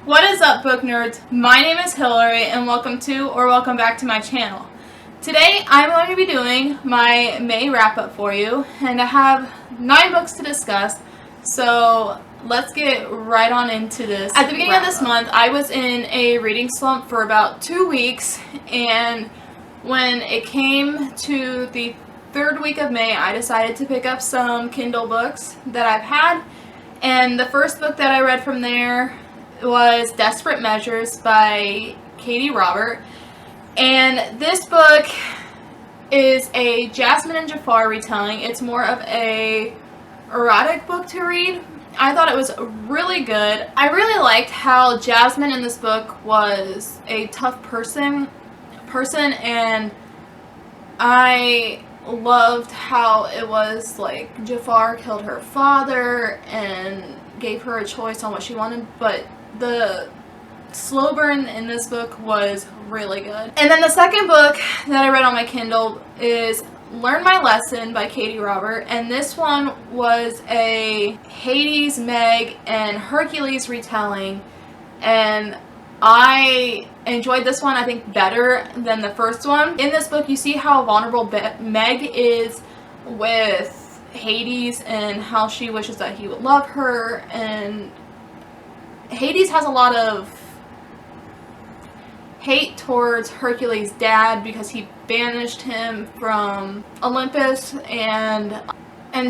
What is up, book nerds? My name is Hillary and welcome back to my channel. Today I'm going to be doing my May wrap-up for you, and I have 9 books to discuss, so let's get right on into this. At the beginning of this month, I was in a reading slump for about 2 weeks, and when it came to the 3rd week of May, I decided to pick up some Kindle books that I've had, and the first book that I read from there was Desperate Measures by Katie Robert. And this book is a Jasmine and Jafar retelling. It's more of a erotic book to read. I thought it was really good. I really liked how Jasmine in this book was a tough person, and I loved how it was like Jafar killed her father and gave her a choice on what she wanted, but the slow burn in this book was really good. And then the second book that I read on my Kindle is Learn My Lesson by Katie Robert, and this one was a Hades, Meg, and Hercules retelling, and I enjoyed this one, I think, better than the first one. In this book, you see how vulnerable Meg is with Hades and how she wishes that he would love her, and Hades has a lot of hate towards Hercules' dad because he banished him from Olympus, and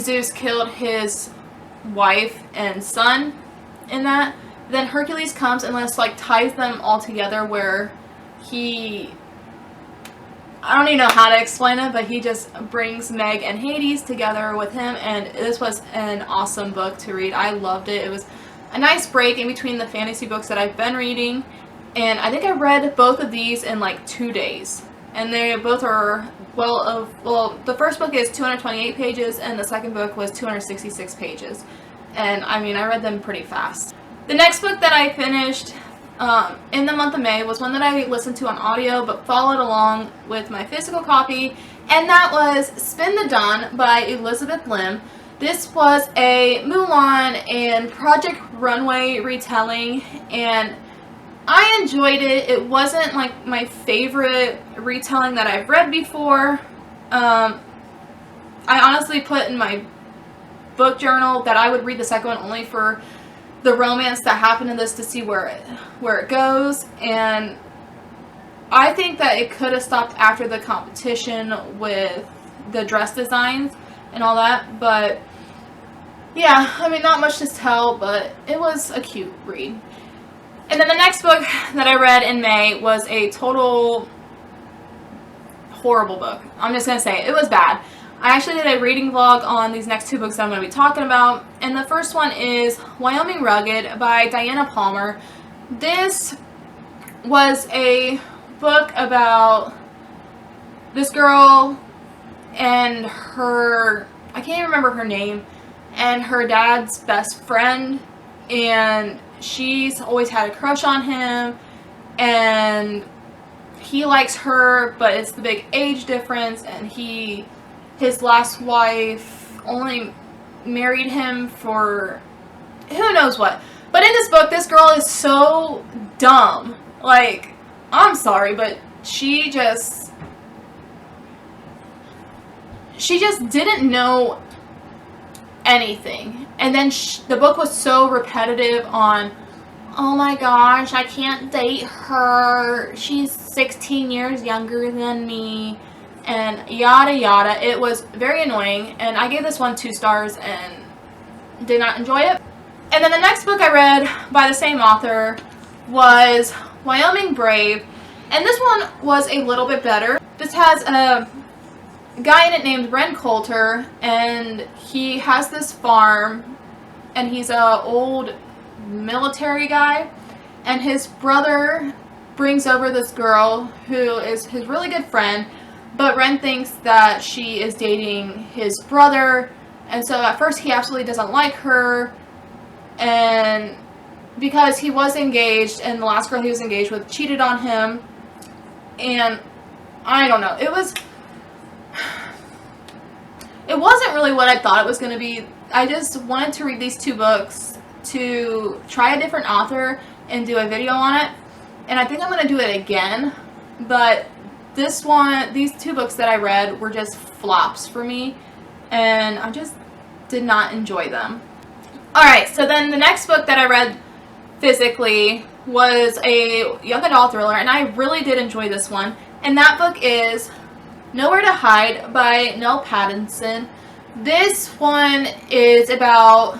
Zeus killed his wife and son in that. Then Hercules comes and just like ties them all together, where I don't even know how to explain it, but he just brings Meg and Hades together with him, and this was an awesome book to read. I loved it. It was a nice break in between the fantasy books that I've been reading, and I think I read both of these in like 2 days, and they both are well, the first book is 228 pages and the second book was 266 pages, and I mean, I read them pretty fast. The next book that I finished in the month of May was one that I listened to on audio but followed along with my physical copy, and that was Spin the Dawn by Elizabeth Lim. This was a Mulan and Project Runway retelling, and I enjoyed it. It wasn't like my favorite retelling that I've read before. I honestly put in my book journal that I would read the second one only for the romance that happened in this to see where it goes, and I think that it could have stopped after the competition with the dress designs and all that, but yeah, I mean, not much to tell, but it was a cute read. And then the next book that I read in May was a total horrible book. I'm just going to say it was bad. I actually did a reading vlog on these next 2 books that I'm going to be talking about, and the first one is Wyoming Rugged by Diana Palmer. This was a book about this girl and her, I can't even remember her name, and her dad's best friend, and she's always had a crush on him, and he likes her, but it's the big age difference, and his last wife only married him for who knows what. But in this book, this girl is so dumb. Like, I'm sorry, but she just didn't know anything. And then the book was so repetitive on, oh my gosh, I can't date her, she's 16 years younger than me, and yada yada. It was very annoying, and I gave this one 2 stars and did not enjoy it. And then the next book I read by the same author was Wyoming Brave, and this one was a little bit better. This has a guy in it named Ren Coulter, and he has this farm, and he's a old military guy, and his brother brings over this girl who is his really good friend, but Ren thinks that she is dating his brother, and so at first he absolutely doesn't like her, and because he was engaged and the last girl he was engaged with cheated on him, and I don't know, it wasn't really what I thought it was going to be. I just wanted to read these 2 books to try a different author and do a video on it. And I think I'm going to do it again. But these two books that I read were just flops for me. And I just did not enjoy them. Alright, so then the next book that I read physically was a young adult thriller, and I really did enjoy this one. And that book is Nowhere to Hide by Neil Pattinson. This one is about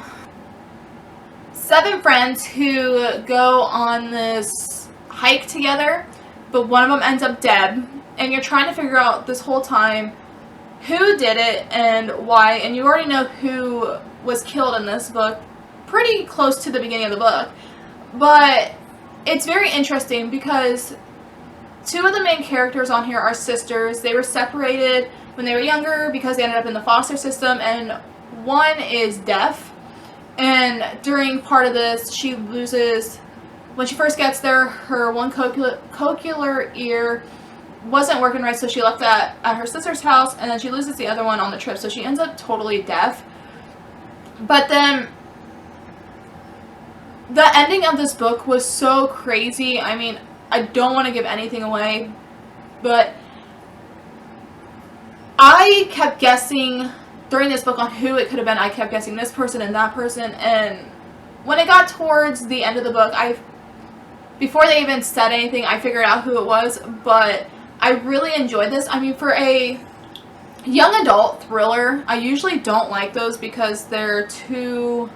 7 friends who go on this hike together, but one of them ends up dead, and you're trying to figure out this whole time who did it and why, and you already know who was killed in this book pretty close to the beginning of the book. But it's very interesting because 2 of the main characters on here are sisters. They were separated when they were younger because they ended up in the foster system, and one is deaf. And during part of this, she loses, when she first gets there, her one cochlear ear wasn't working right, so she left that at her sister's house, and then she loses the other one on the trip, so she ends up totally deaf. But then the ending of this book was so crazy. I mean, I don't want to give anything away, but I kept guessing during this book on who it could have been. I kept guessing this person and that person, and when it got towards the end of the book, before they even said anything, I figured out who it was. But I really enjoyed this. I mean, for a young adult thriller, I usually don't like those because they're too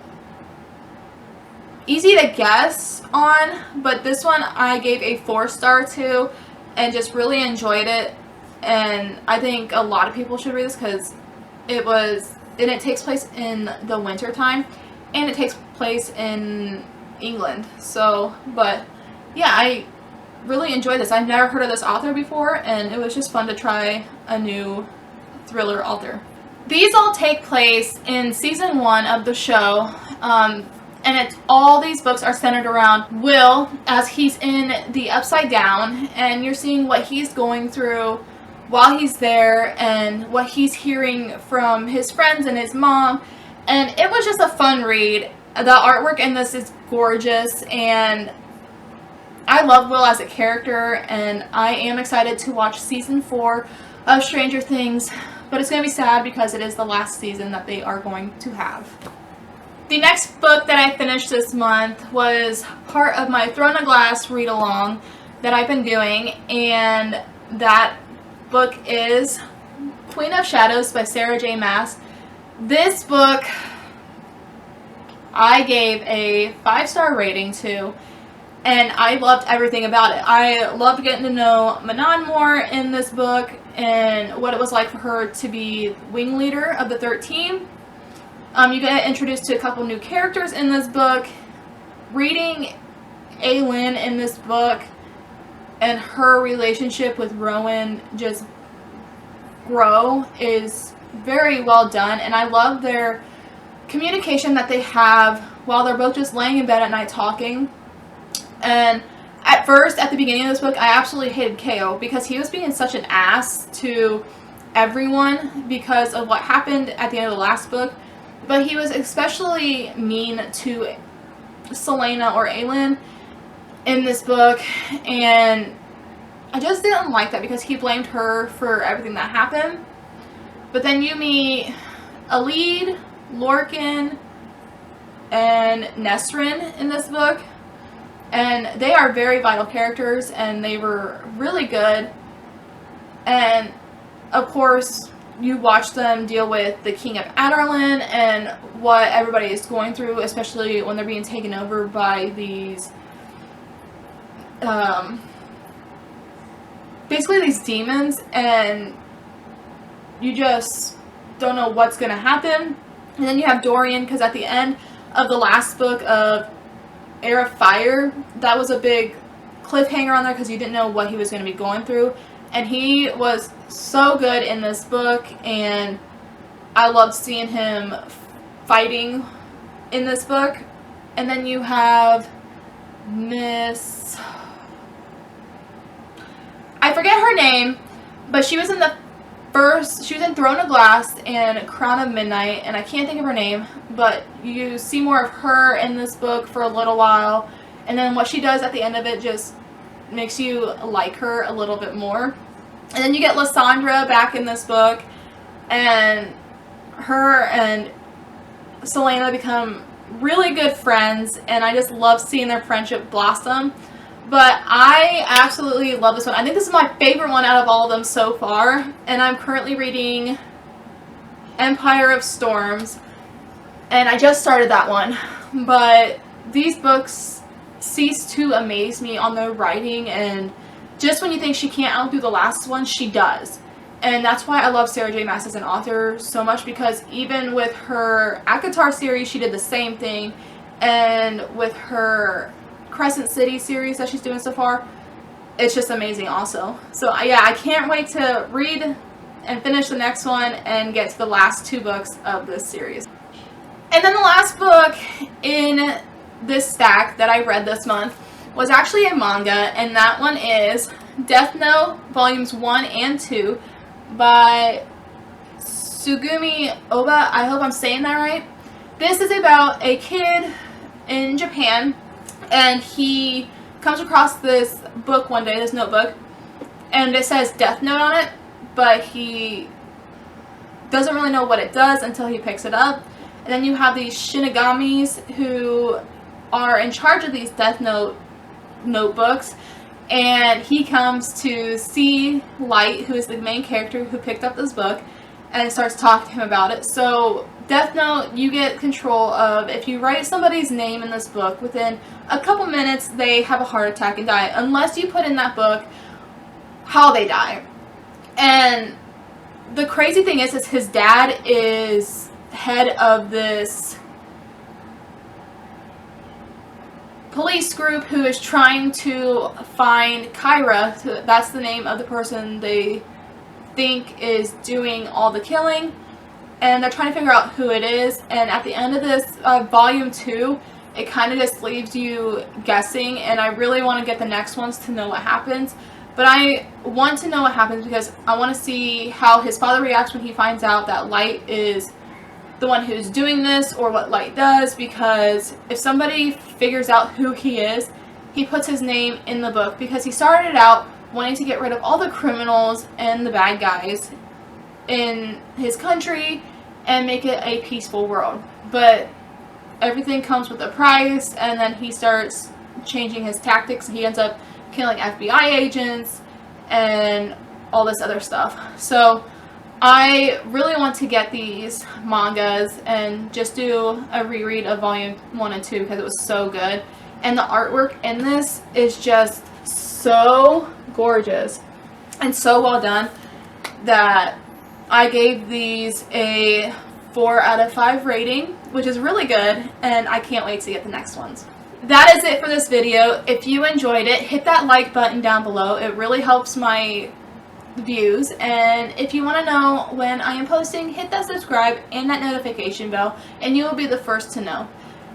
easy to guess on, but this one I gave a 4-star to and just really enjoyed it. And I think a lot of people should read this because it takes place in the winter time, and it takes place in England. So, but yeah, I really enjoyed this. I've never heard of this author before, and it was just fun to try a new thriller author. These all take place in season 1 of the show. And all these books are centered around Will as he's in the Upside Down, and you're seeing what he's going through while he's there and what he's hearing from his friends and his mom. And it was just a fun read. The artwork in this is gorgeous, and I love Will as a character, and I am excited to watch season 4 of Stranger Things, but it's going to be sad because it is the last season that they are going to have. The next book that I finished this month was part of my Throne of Glass read-along that I've been doing, and that book is Queen of Shadows by Sarah J. Maas. This book I gave a 5-star rating to, and I loved everything about it. I loved getting to know Manon more in this book and what it was like for her to be wing leader of the 13. You get introduced to a couple new characters in this book. Reading Aelin in this book and her relationship with Rowan just grow is very well done, and I love their communication that they have while they're both just laying in bed at night talking. And at first, at the beginning of this book, I absolutely hated Ko because he was being such an ass to everyone because of what happened at the end of the last book. But he was especially mean to Selena or Aelin in this book, and I just didn't like that because he blamed her for everything that happened. But then you meet Alid, Lorcan, and Nesrin in this book, and they are very vital characters, and they were really good. And of course, you watch them deal with the King of Adarlan and what everybody is going through, especially when they're being taken over by these, basically these demons, and you just don't know what's going to happen. And then you have Dorian, because at the end of the last book of Heir of Fire, that was a big cliffhanger on there because you didn't know what he was going to be going through. And he was so good in this book, and I loved seeing him fighting in this book. And then you have Miss... I forget her name, but she was in she was in Throne of Glass and Crown of Midnight, and I can't think of her name, but you see more of her in this book for a little while. and then what she does at the end of it just makes you like her a little bit more. And then you get Lysandra back in this book, and her and Selena become really good friends, and I just love seeing their friendship blossom. But I absolutely love this one. I think this is my favorite one out of all of them so far, and I'm currently reading Empire of Storms, and I just started that one. But these books cease to amaze me on their writing, and just when you think she can't outdo the last one, she does. And that's why I love Sarah J. Maas as an author so much, because even with her ACOTAR series, she did the same thing. And with her Crescent City series that she's doing so far, it's just amazing also. So yeah, I can't wait to read and finish the next one and get to the last 2 books of this series. And then the last book in this stack that I read this month was actually a manga, and that one is Death Note Volumes 1 and 2 by Tsugumi Oba. I hope I'm saying that right. This is about a kid in Japan, and he comes across this book one day, this notebook, and it says Death Note on it, but he doesn't really know what it does until he picks it up. And then you have these Shinigamis who are in charge of these Death Note notebooks, and he comes to see Light, who is the main character who picked up this book, and starts talking to him about it. So Death Note, you get control of, if you write somebody's name in this book, within a couple minutes they have a heart attack and die, unless you put in that book how they die. And the crazy thing is his dad is head of this police group who is trying to find Kyra. That's the name of the person they think is doing all the killing, and they're trying to figure out who it is. And at the end of this volume 2, it kind of just leaves you guessing, and I really want to get the next ones to know what happens. But I want to know what happens because I want to see how his father reacts when he finds out that Light is the one who's doing this, or what Light does, because if somebody figures out who he is, he puts his name in the book, because he started out wanting to get rid of all the criminals and the bad guys in his country and make it a peaceful world. But everything comes with a price, and then he starts changing his tactics, and he ends up killing FBI agents and all this other stuff. So I really want to get these mangas and just do a reread of volume 1 and 2 because it was so good. And the artwork in this is just so gorgeous and so well done that I gave these a 4 out of 5 rating, which is really good, and I can't wait to get the next ones. That is it for this video. If you enjoyed it, hit that like button down below. It really helps my views, and if you want to know when I am posting, hit that subscribe and that notification bell, and you will be the first to know.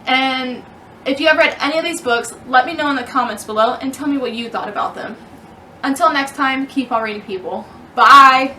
And if you have read any of these books, let me know in the comments below and tell me what you thought about them. Until next time, keep on reading, people. Bye!